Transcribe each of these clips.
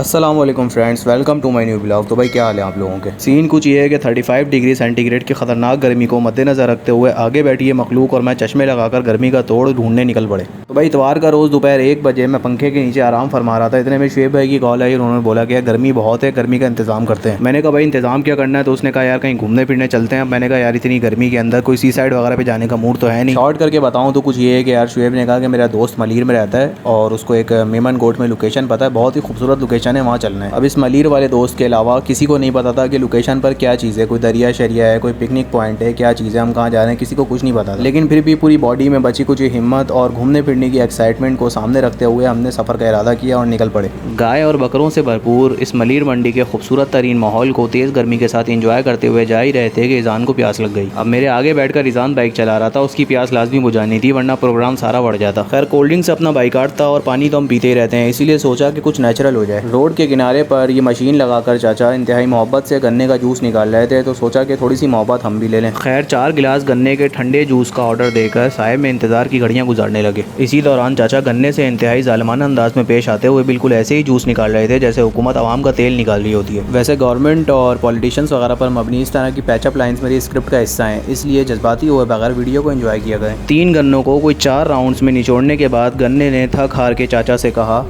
अस्सलामुअलैकुम friends, welcome to my new blog. तो भाई क्या हाल है आप लोगों के। सीन कुछ ये है कि 35 डिग्री सेंटीग्रेड की ख़तरनाक गर्मी को मद्देनज़र रखते हुए आगे बैठी ये मखलूक और मैं चश्मे लगाकर गर्मी का तोड़ ढूंढने निकल पड़े। तो भाई इतवार का रोज़ दोपहर 1 बजे मैं पंखे के नीचे आराम फरमा रहा था। इतने में शुएब भाई की कॉल आई। उन्होंने बोला कि यार गर्मी बहुत है, गर्मी का इंतज़ाम करते हैं। मैंने कहा भाई इंतज़ाम क्या करना है। तो उसने कहा यार कहीं घूमने फिरने चलते हैं। मैंने कहा यार इतनी गर्मी के अंदर कोई सी साइड वगैरह पे जाने का मूड तो है नहीं। शॉर्ट करके बताऊँ तो कुछ ये है कि यार शुएब ने कहा कि मेरा दोस्त मलीर में रहता है और उसको एक मेमन गोट में लोकेशन पता है, बहुत ही खूबसूरत लोकेशन है, वहाँ चलना है। अब इस मलीर वाले दोस्त के अलावा किसी को नहीं पता था कि लोकेशन पर क्या चीज़ है, कोई दरिया शरिया है, कोई पिकनिक पॉइंट है, क्या चीज़ है, हम कहाँ जा रहे हैं, किसी को कुछ नहीं पता था। लेकिन फिर भी पूरी बॉडी में बची कुछ हिम्मत और घूमने फिरने की एक्साइटमेंट को सामने रखते हुए हमने सफ़र का इरादा किया और निकल पड़े। गाय और बकरों से भरपूर इस मलीर मंडी के खूबसूरत तरीन माहौल को तेज़ गर्मी के साथ इंजॉय करते हुए जा ही रहे थे कि ईजान को प्यास लग गई। अब मेरे आगे बैठकर ईजान बाइक चला रहा था, उसकी प्यास लाजमी बुझानी थी वरना प्रोग्राम सारा बढ़ जाता। खैर कोल्ड ड्रिंक से अपना बाइकाट था और पानी तो हम पीते ही रहते हैं, इसीलिए सोचा कि कुछ नेचुरल हो जाए। रोड के किनारे पर ये मशीन लगाकर चाचा इंतहाई मोहब्बत से गन्ने का जूस निकाल रहे थे, तो सोचा कि थोड़ी सी मोहब्बत हम भी ले लें। खैर 4 गिलास गन्ने के ठंडे जूस का ऑर्डर देकर साहिब में इंतजार की घड़ियां गुजारने लगे। इसी दौरान चाचा गन्ने से इंतहाई जालिमाना अंदाज में पेश आते हुए बिल्कुल ऐसे ही जूस निकाल रहे थे जैसे हुकूमत आवाम का तेल निकाल रही होती है। वैसे गवर्नमेंट और पॉलिटिशियंस वगैरह पर मबनी इस तरह की पैचअप लाइन्स मेरी स्क्रिप्ट का हिस्सा हैं, इसलिए जज्बाती हुए बगैर वीडियो को एंजॉय किया गया। 3 गन्नों को कोई 4 राउंड्स में निचोड़ने के बाद गन्ने ने थक हार के चाचा से कहा।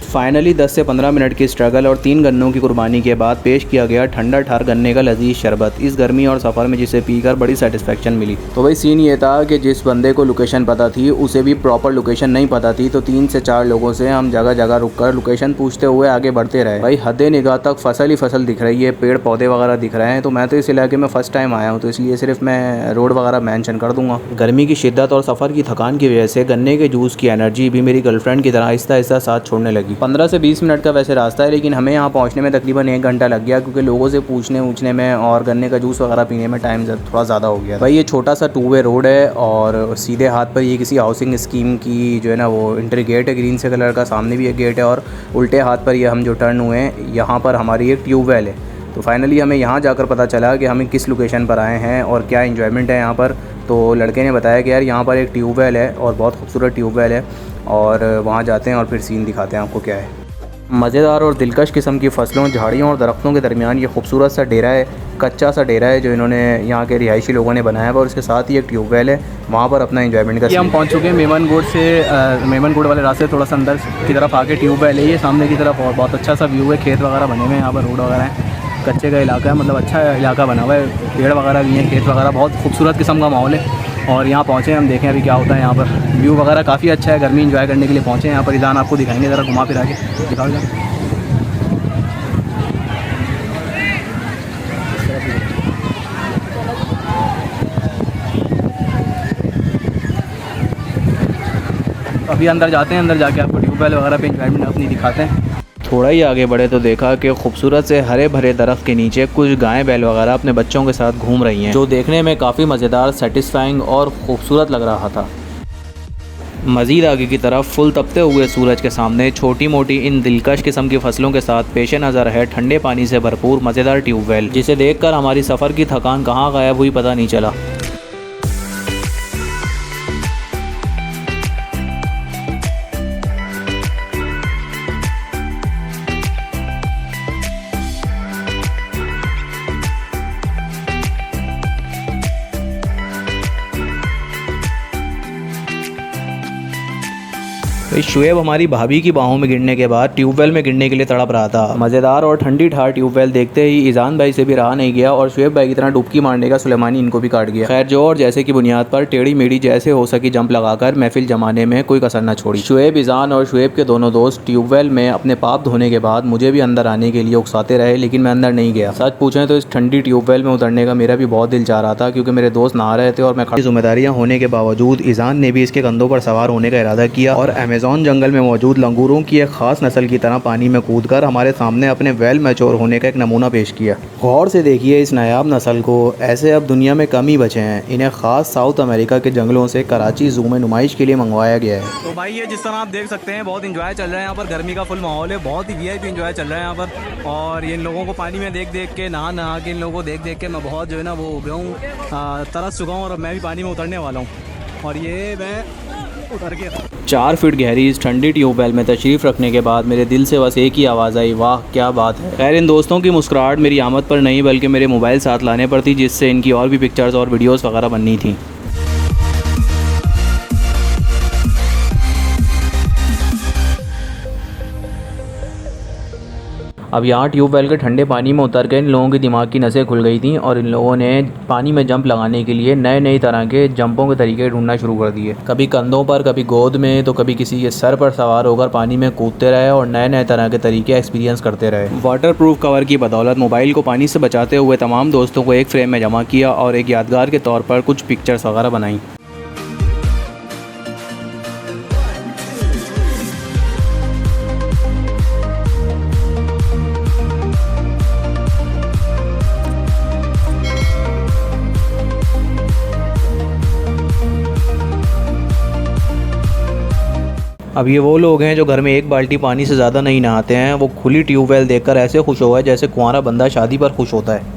फाइनली 10 से 15 मिनट की स्ट्रगल और 3 गन्नों की कुर्बानी के बाद पेश किया गया ठंडा ठार गन्ने का लजीज शरबत। इस गर्मी और सफ़र में जिसे पीकर बड़ी सेटिस्फेक्शन मिली। तो भाई सीन ये था कि जिस बंदे को लोकेशन पता थी उसे भी प्रॉपर लोकेशन नहीं पता थी, तो 3 से 4 लोगों से हम जगह जगह रुककर लोकेशन पूछते हुए आगे बढ़ते रहे। भाई हद निगाह तक फसल ही फसल दिख रही है, पेड़ पौधे वगैरह दिख रहे हैं। तो मैं तो इस इलाके में फ़र्स्ट टाइम आया हूँ, तो इसलिए सिर्फ मैं रोड वगैरह मेंशन कर दूँगा। गर्मी की शिद्दत और सफ़र की थकान की वजह से गन्ने के जूस की एनर्जी भी मेरी गर्लफ्रेंड की तरह आहिस्ता आहिस्ता साथ छोड़ने लगी। 15 से 20 मिनट का वैसे रास्ता है, लेकिन हमें यहाँ पहुँचने में तकरीबन 1 घंटा लग गया, क्योंकि लोगों से पूछने में और गन्ने का जूस वगैरह पीने में टाइम थोड़ा ज़्यादा हो गया। भाई ये छोटा सा 2 वे रोड है और सीधे हाथ पर ये किसी हाउसिंग स्कीम की जो है ना वो एंट्री गेट है, ग्रीन से कलर का, सामने भी एक गेट है और उल्टे हाथ पर ये हम जो टर्न हुए हैं यहाँ पर हमारी एक ट्यूबवेल है। तो फाइनली हमें यहाँ जाकर पता चला कि हमें किस लोकेशन पर आए हैं और क्या इन्जॉयमेंट है यहाँ पर। तो लड़के ने बताया कि यार यहाँ पर एक ट्यूबवेल है और बहुत खूबसूरत ट्यूबवेल है और वहाँ जाते हैं और फिर सीन दिखाते हैं आपको क्या है। मज़ेदार और दिलकश किस्म की फसलों, झाड़ियों और दरख्तों के दरमियान ये खूबसूरत सा डेरा है, कच्चा सा डेरा है जो इन्होंने यहाँ के रिहायशी लोगों ने बनाया है और उसके साथ ही एक ट्यूबवेल है, वहाँ पर अपना एंजॉयमेंट का। हम पहुँच चुके हैं मेमन गोट से, मेमन गोट वाले रास्ते थोड़ा सा अंदर की तरफ आके ट्यूबवेल है ये सामने की तरफ और बहुत अच्छा सा व्यू है, खेत वगैरह बने हुए हैं, यहाँ पर रोड वगैरह है, कच्चे का इलाका है, मतलब अच्छा इलाका बना हुआ है, पेड़ वगैरह भी हैं, खेत वगैरह, बहुत खूबसूरत किस्म का माहौल है। और यहाँ पहुँचे हम देखें अभी क्या होता है यहाँ पर। व्यू वगैरह काफ़ी अच्छा है, गर्मी एंजॉय करने के लिए पहुँचे यहाँ पर। ईजान आपको दिखाएंगे, ज़रा घुमा फिरा के दिखाओ जरा। अभी अंदर जाते हैं, अंदर जाके आपको ट्यूबवेल वगैरह पे एंजॉयमेंट अपनी दिखाते हैं। थोड़ा ही आगे बढ़े तो देखा कि खूबसूरत से हरे भरे दरख्त के नीचे कुछ गायें बैल वगैरह अपने बच्चों के साथ घूम रही हैं, जो देखने में काफ़ी मज़ेदार, सेटिस्फाइंग और ख़ूबसूरत लग रहा था। मज़ीद आगे की तरफ फुल तपते हुए सूरज के सामने छोटी मोटी इन दिलकश किस्म की फसलों के साथ पेश नज़र है ठंडे पानी से भरपूर मज़ेदार ट्यूबवेल, जिसे देखकर हमारी सफ़र की थकान कहाँ गायब हुई पता नहीं चला। शुएब हमारी भाभी की बाहों में गिरने के बाद ट्यूबवेल में गिरने के लिए तड़प रहा था। मज़ेदार और ठंडी ठार ट्यूबवेल देखते ही ईजान भाई से भी रहा नहीं गया और शुएब भाई की तरह डुबकी मारने का सुलेमानी इनको भी काट गया। खैर जो और जैसे की बुनियाद पर टेढ़ी मेढ़ी जैसे हो सकी जंप लगाकर महफिल जमाने में कोई कसर न छोड़ी। शुएब, ईजान और शुएब के दोनों दोस्त ट्यूबवेल में अपने पाप धोने के बाद मुझे भी अंदर आने के लिए उकसाते रहे, लेकिन मैं अंदर नहीं गया। सच पूछें तो इस ठंडी ट्यूबवेल में उतरने का मेरा भी बहुत दिल चाह रहा था, क्योंकि मेरे दोस्त नहा रहे थे और मैं खड़ी। जिम्मेदारियाँ होने के बावजूद ईजान ने भी इसके कंधों पर सवार होने का इरादा किया और अमेज़ॉन जंगल में मौजूद लंगूरों की एक खास नस्ल की तरह पानी में कूदकर हमारे सामने अपने वेल मैच्योर होने का एक नमूना पेश किया। गौर से देखिए इस नायाब नस्ल को, ऐसे अब दुनिया में कम ही बचे हैं। इन्हें खास साउथ अमेरिका के जंगलों से कराची जू में नुमाइश के लिए मंगवाया गया है। तो भाई ये जिस तरह आप देख सकते हैं बहुत इंजॉय चल रहा है यहाँ पर, गर्मी का फुल माहौल है, बहुत ही वीआईपी इंजॉय चल रहा है यहाँ पर। और इन लोगों को पानी में देख देख के, नहा के, इन लोगों को देख देख के मैं बहुत जो है ना वो हो गया हूँ, तरस चुका हूँ और मैं भी पानी में उतरने वाला हूँ। और ये मैं 4 फीट गहरी इस ठंडी ट्यूबवेल में तशरीफ़ रखने के बाद मेरे दिल से बस एक ही आवाज़ आई, वाह क्या बात है। खैर इन दोस्तों की मुस्कुराहट मेरी आमद पर नहीं बल्कि मेरे मोबाइल साथ लाने पर थी, जिससे इनकी और भी पिक्चर्स और वीडियोस वगैरह बननी थी। अब यहाँ ट्यूबवेल के ठंडे पानी में उतर के इन लोगों की दिमाग की नसें खुल गई थी और इन लोगों ने पानी में जंप लगाने के लिए नए नए तरह के जंपों के तरीके ढूंढना शुरू कर दिए। कभी कंधों पर, कभी गोद में, तो कभी किसी के सर पर सवार होकर पानी में कूदते रहे और नए नए तरह के तरीके एक्सपीरियंस करते रहे। वाटरप्रूफ कवर की बदौलत मोबाइल को पानी से बचाते हुए तमाम दोस्तों को एक फ्रेम में जमा किया और एक यादगार के तौर पर कुछ पिक्चर्स वगैरह बनाई। अब ये वो लोग हैं जो घर में एक बाल्टी पानी से ज़्यादा नहीं नहाते हैं। वो खुली ट्यूबवेल देखकर ऐसे खुश हो गए जैसे कुंवारा बंदा शादी पर खुश होता है।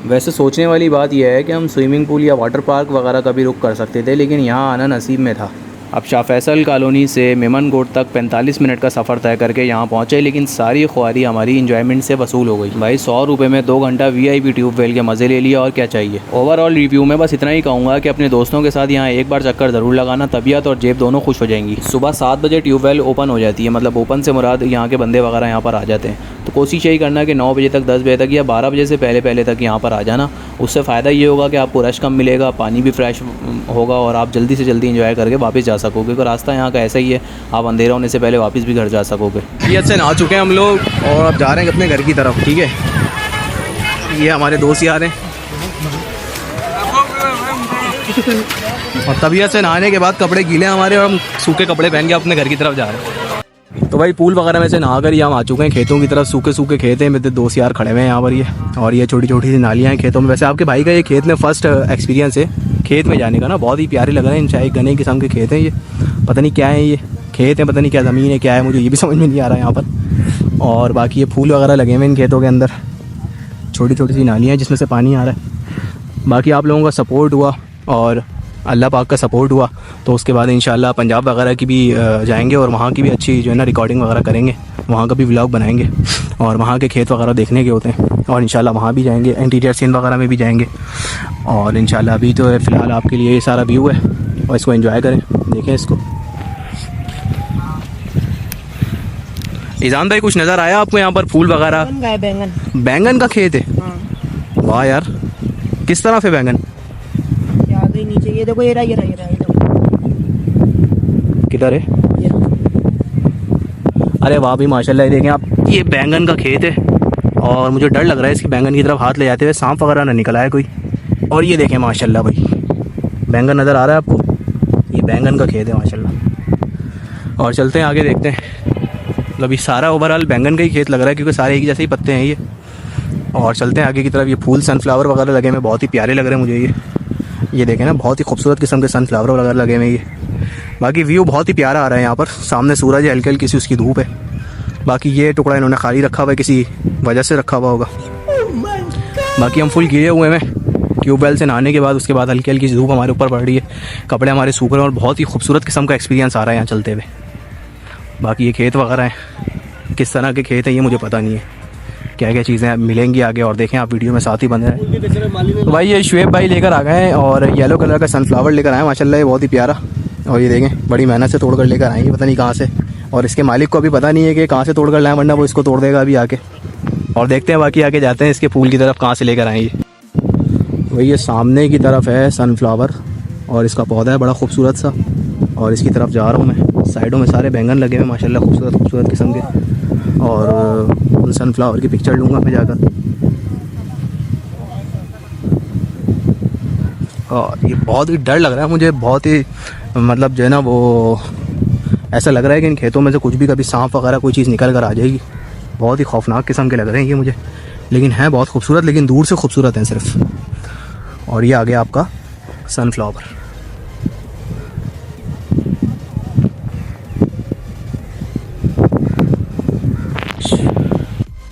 वैसे सोचने वाली बात यह है कि हम स्विमिंग पूल या वाटर पार्क वगैरह का भी रुख कर सकते थे, लेकिन यहाँ आना नसीब में था। अब शाह फैसल कॉलोनी से मेमन गोट तक 45 मिनट का सफ़र तय करके यहाँ पहुँचे, लेकिन सारी ख्वारी हमारी इंजॉयमेंट से वसूल हो गई। भाई 100 रुपये में 2 घंटा VIP ट्यूबवेल के मज़े ले लिया, और क्या चाहिए। ओवरऑल रिव्यू में बस इतना ही कहूँगा कि अपने दोस्तों के साथ यहाँ एक बार चक्कर ज़रूर लगाना, तबीयत और जेब दोनों खुश हो जाएंगी। सुबह 7 बजे ट्यूबवेल ओपन हो जाती है, मतलब ओपन से मुराद यहाँ के बंदे वगैरह यहाँ पर आ जाते हैं। तो कोशिश यही करना कि 9 बजे तक, 10 बजे तक या 12 बजे से पहले तक यहाँ पर आ जाना। उससे फ़ायदा ये होगा कि आपको रश कम मिलेगा, पानी भी फ्रेश होगा और आप जल्दी से जल्दी इंजॉय करके वापस जा सकोगे, क्योंकि रास्ता यहाँ का ऐसा ही है, आप अंधेरा होने से पहले वापस भी घर जा सकोगे। ये से नहा चुके हैं हम लोग और अब जा रहे हैं अपने घर की तरफ। ठीक है, ये हमारे दोस्त यार हैं और तबीयत से नहाने के बाद कपड़े गीले हमारे और हम सूखे कपड़े पहन के अपने घर की तरफ जा रहे हैं। तो भाई पूल वगैरह में से नहा कर हम आ चुके हैं खेतों की तरफ। सूखे सूखे खेत हैं, मेरे दोस्त यार खड़े हुए हैं यहाँ पर ये, और ये छोटी छोटी सी नालियाँ हैं खेतों में। वैसे आपके भाई का ये खेत में फ़र्स्ट एक्सपीरियंस है खेत में जाने का ना, बहुत ही प्यारे लग रहे हैं। चाहे घने किस्म के खेत हैं, ये पता नहीं क्या है, ये खेत है पता नहीं क्या ज़मीन है क्या है, मुझे ये भी समझ में नहीं आ रहा है यहाँ पर। और बाकी ये फूल वगैरह लगे हुए इन खेतों के अंदर, छोटी छोटी सी नालियाँ हैं जिसमें से पानी आ रहा है। बाकी आप लोगों का सपोर्ट हुआ और अल्लाह पाक का सपोर्ट हुआ तो उसके बाद इंशाल्लाह पंजाब वगैरह की भी जाएंगे और वहाँ की भी अच्छी जो है ना रिकॉर्डिंग वगैरह करेंगे, वहाँ का भी व्लॉग बनाएंगे और वहाँ के खेत वगैरह देखने के होते हैं। और इंशाल्लाह वहाँ भी जाएंगे, इंटीरियर सीन वगैरह में भी जाएंगे। और इंशाल्लाह अभी तो फ़िलहाल आपके लिए ये सारा व्यू है और इसको एंजॉय करें, देखें इसको। ईजान भाई कुछ नज़र आया आपको यहाँ पर फूल वगैरह? बैंगन, बैंगन का खेत है? वाह यार, किस तरह से बैंगन? नीचे ये देखो, ये रहा किधर है? अरे वाह भी माशाल्लाह, ये देखें आप, ये बैंगन का खेत है और मुझे डर लग रहा है इसकी बैंगन की तरफ हाथ ले जाते हुए सांप वगैरह ना निकल आए कोई। और ये देखें माशाल्लाह भाई, बैंगन नज़र आ रहा है आपको? ये बैंगन का खेत है माशाल्लाह। और चलते हैं आगे, देखते हैं। मतलब ये सारा ओवरऑल बैंगन का ही खेत लग रहा है क्योंकि सारे एक जैसे ही पत्ते हैं ये। और चलते हैं आगे की तरफ। ये फूल सनफ्लावर वगैरह लगे हुए, बहुत ही प्यारे लग रहे हैं मुझे ये देखें ना, बहुत ही खूबसूरत किस्म के सनफ्लावर वगैरह लगे हुए ये। बाकी व्यू बहुत ही प्यारा आ रहा है यहाँ पर, सामने सूरज है, हल्की हल्की सी उसकी धूप है। बाकी ये टुकड़ा इन्होंने खाली रखा हुआ है, किसी वजह से रखा हुआ होगा। बाकी हम फुल गिरे हुए हैं ट्यूबवेल से नहाने के बाद, उसके बाद हल्की हल्की सी धूप हमारे ऊपर पड़ रही है, कपड़े हमारे सूख रहे हैं और बहुत ही खूबसूरत किस्म का एक्सपीरियंस आ रहा है यहाँ चलते हुए। बाकी ये खेत वगैरह हैं, किस तरह के खेत हैं ये मुझे पता नहीं है, क्या क्या चीज़ें मिलेंगी आगे, और देखें आप वीडियो में साथ ही बने रहें। तो भाई ये शुएब भाई लेकर आ गए हैं और येलो कलर का सनफ्लावर लेकर आए माशाल्लाह, ये बहुत ही प्यारा। और ये देखें बड़ी मेहनत से तोड़ कर लेकर आएंगे, पता नहीं कहाँ से, और इसके मालिक को अभी पता नहीं है कि कहाँ से तोड़ कर लाएँ, वरना वो इसको तोड़ देगा अभी आके। और देखते हैं बाकी आगे जाते हैं इसके फूल की तरफ कहाँ से लेकर आएंगे। वही ये सामने की तरफ है सनफ्लावर और इसका पौधा है बड़ा खूबसूरत सा, और इसकी तरफ जा रहा हूँ मैं। साइडों में सारे बैंगन लगे हुए माशाल्लाह, खूबसूरत खूबसूरत किस्म के। और उन सनफ्लावर की पिक्चर लूँगा मैं जाकर। और ये बहुत ही डर लग रहा है मुझे, बहुत ही मतलब जो है ना वो ऐसा लग रहा है कि इन खेतों में से कुछ भी कभी सांप वगैरह कोई चीज़ निकल कर आ जाएगी। बहुत ही खौफनाक किस्म के लग रहे हैं ये मुझे। लेकिन है बहुत खूबसूरत, लेकिन दूर से खूबसूरत हैं सिर्फ। और ये आ गया आपका सनफ्लावर।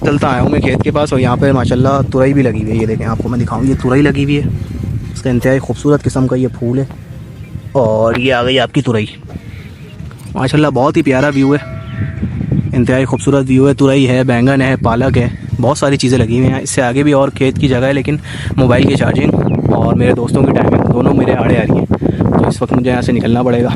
चलता आया हूँ मैं खेत के पास, और यहाँ पे माशाल्लाह तुरई भी लगी हुई है। ये देखें, आपको मैं दिखाऊँ, ये तुरई लगी हुई है। इसका इंतहाई खूबसूरत किस्म का ये फूल है। और ये आ गई आपकी तुरई। माशाल्लाह बहुत ही प्यारा व्यू है, इंतहाई खूबसूरत व्यू है। तुरई है, बैंगन है, पालक है, बहुत सारी चीज़ें लगी हुई हैं। इससे आगे भी और खेत की जगह है, लेकिन मोबाइल की चार्जिंग और मेरे दोस्तों की टाइमिंग दोनों मेरे आड़े आ रही हैं, तो इस वक्त मुझे यहाँ से निकलना पड़ेगा।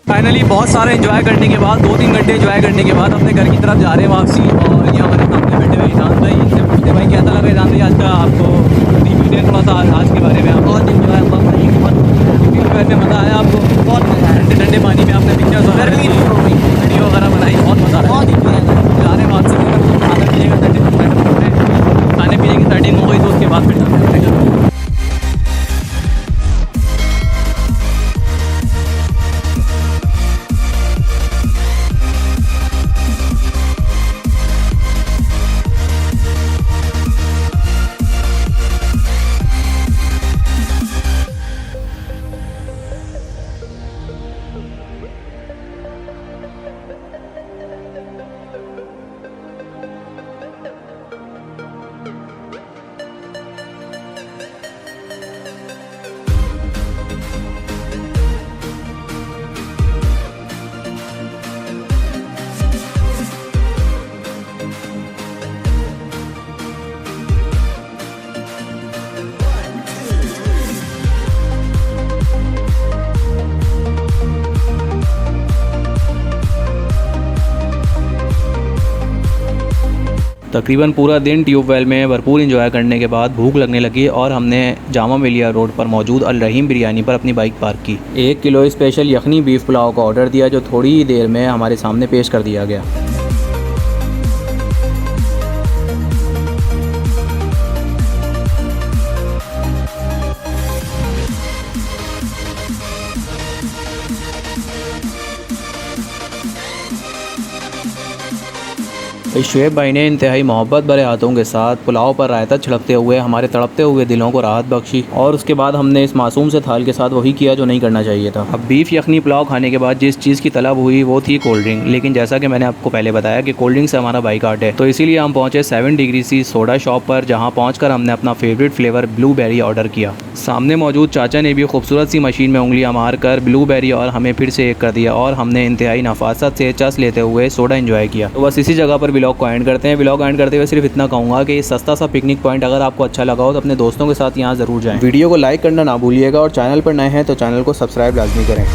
फाइनली बहुत सारा एंजॉय करने के बाद, 2-3 घंटे एंजॉय करने के बाद अपने घर की तरफ जा रहे हैं वापसी। और यहाँ हमारे सामने बैठे हुए ईशान भाई, इनसे पूछते भाई कैसा लगा ईशान भाई आज का आपको वीडियो, थोड़ा सा आज के बारे में। आप बहुत इन्जॉय में मज़ा आया आपको? बहुत मज़ा आया। ठंडे ठंडे पानी में आपने पिक्चर्स वगैरह वीडियो वगैरह बनाई, बहुत मज़ा आया। बहुत इन्जॉय जा रहे हैं वापसी। खाने पीने का खाने पीने की स्टार्टिंग हो गई, तो उसके बाद फिर जाते हैं। तकरीबन पूरा दिन ट्यूबवेल में भरपूर इंजॉय करने के बाद भूख लगने लगी और हमने जामा मिलिया रोड पर मौजूद अल रहीम बिरयानी पर अपनी बाइक पार्क की। 1 किलो स्पेशल यखनी बीफ पुलाव का ऑर्डर दिया, जो थोड़ी ही देर में हमारे सामने पेश कर दिया गया। शुएब भाई ने इंतहाई मोहब्बत भरे हाथों के साथ पुलाव पर रायता छिड़कते हुए हमारे तड़पते हुए दिलों को राहत बख्शी, और उसके बाद हमने इस मासूम से थाल के साथ वही किया जो नहीं करना चाहिए था। अब बीफ यखनी पुलाव खाने के बाद जिस चीज़ की तलब हुई वो थी कोल्ड ड्रिंक, लेकिन जैसा कि मैंने आपको पहले बताया कि कोल्ड ड्रिंक से हमारा बाइकाट है, तो इसीलिए हम पहुँचे 7 डिग्री सी सोडा शॉप पर, जहाँ पहुँच हमने अपना फेवरेट फ्लेवर ब्लूबेरी ऑर्डर किया। सामने मौजूद चाचा ने भी खूबसूरत सी मशीन में उंगलियां मारकर ब्लूबेरी और हमें फिर से एक कर दिया, और हमने इंतहाई नफासत से चस लेते हुए सोडा एंजॉय किया। तो बस इसी जगह पर व्लॉग को एंड करते हैं। व्लॉग एंड करते हुए सिर्फ इतना कहूँगा कि सस्ता सा पिकनिक पॉइंट अगर आपको अच्छा लगा हो तो अपने दोस्तों के साथ यहाँ ज़रूर जाएँ। वीडियो को लाइक करना ना भूलिएगा, और चैनल पर नए हैं तो चैनल को सब्सक्राइब लाजमी करें।